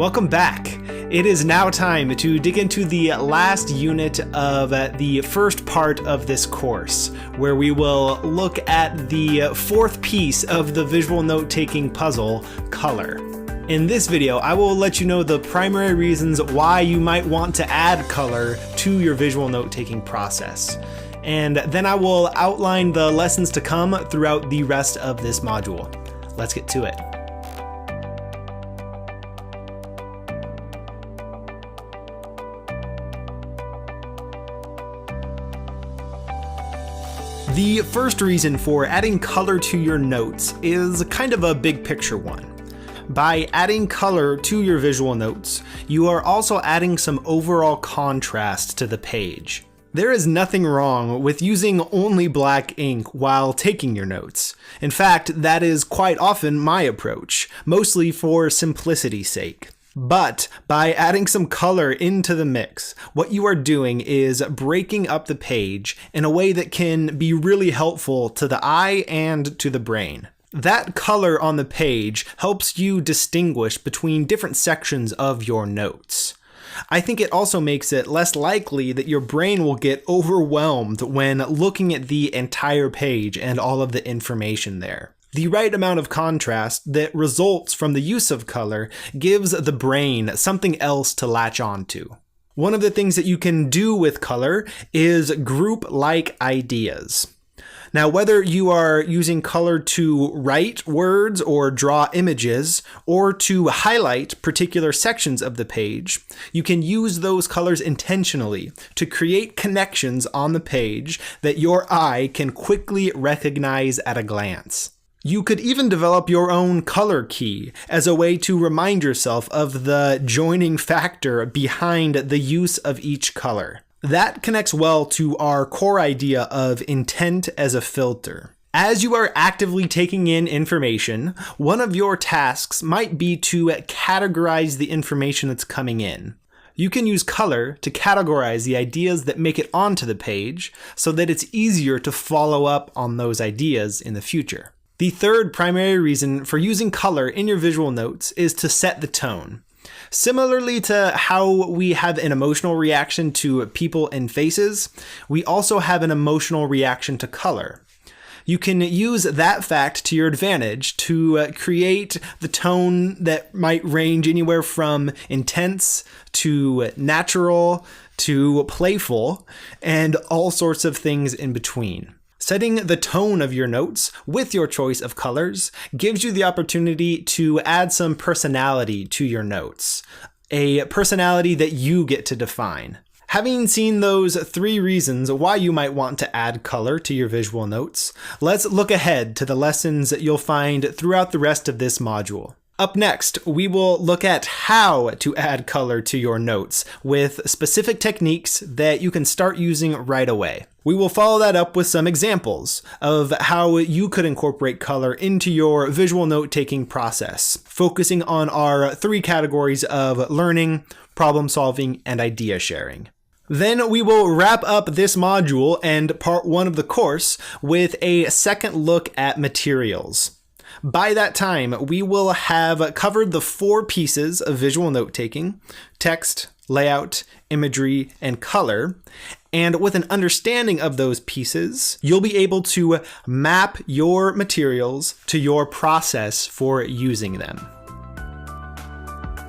Welcome back. It is now time to dig into the last unit of the first part of this course, where we will look at the fourth piece of the visual note-taking puzzle, color. In this video, I will let you know the primary reasons why you might want to add color to your visual note-taking process. And then I will outline the lessons to come throughout the rest of this module. Let's get to it. The first reason for adding color to your notes is kind of a big picture one. By adding color to your visual notes, you are also adding some overall contrast to the page. There is nothing wrong with using only black ink while taking your notes. In fact, that is quite often my approach, mostly for simplicity's sake. But by adding some color into the mix, what you are doing is breaking up the page in a way that can be really helpful to the eye and to the brain. That color on the page helps you distinguish between different sections of your notes. I think it also makes it less likely that your brain will get overwhelmed when looking at the entire page and all of the information there. The right amount of contrast that results from the use of color gives the brain something else to latch onto. One of the things that you can do with color is group-like ideas. Now, whether you are using color to write words or draw images, or to highlight particular sections of the page, you can use those colors intentionally to create connections on the page that your eye can quickly recognize at a glance. You could even develop your own color key as a way to remind yourself of the joining factor behind the use of each color. That connects well to our core idea of intent as a filter. As you are actively taking in information, one of your tasks might be to categorize the information that's coming in. You can use color to categorize the ideas that make it onto the page so that it's easier to follow up on those ideas in the future. The third primary reason for using color in your visual notes is to set the tone. Similarly to how we have an emotional reaction to people and faces, we also have an emotional reaction to color. You can use that fact to your advantage to create the tone that might range anywhere from intense to natural to playful and all sorts of things in between. Setting the tone of your notes with your choice of colors gives you the opportunity to add some personality to your notes, a personality that you get to define. Having seen those three reasons why you might want to add color to your visual notes, let's look ahead to the lessons that you'll find throughout the rest of this module. Up next, we will look at how to add color to your notes with specific techniques that you can start using right away. We will follow that up with some examples of how you could incorporate color into your visual note-taking process, focusing on our three categories of learning, problem solving, and idea sharing. Then we will wrap up this module and part one of the course with a second look at materials. By that time, we will have covered the four pieces of visual note-taking: text, layout, imagery, and color. And with an understanding of those pieces, you'll be able to map your materials to your process for using them.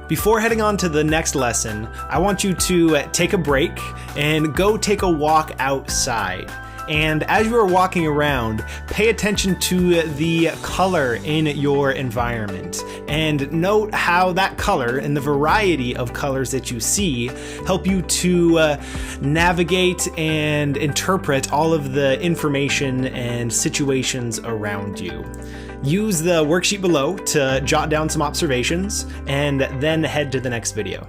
Before heading on to the next lesson, I want you to take a break and go take a walk outside. And as you are walking around, pay attention to the color in your environment and note how that color and the variety of colors that you see help you to navigate and interpret all of the information and situations around you. Use the worksheet below to jot down some observations and then head to the next video.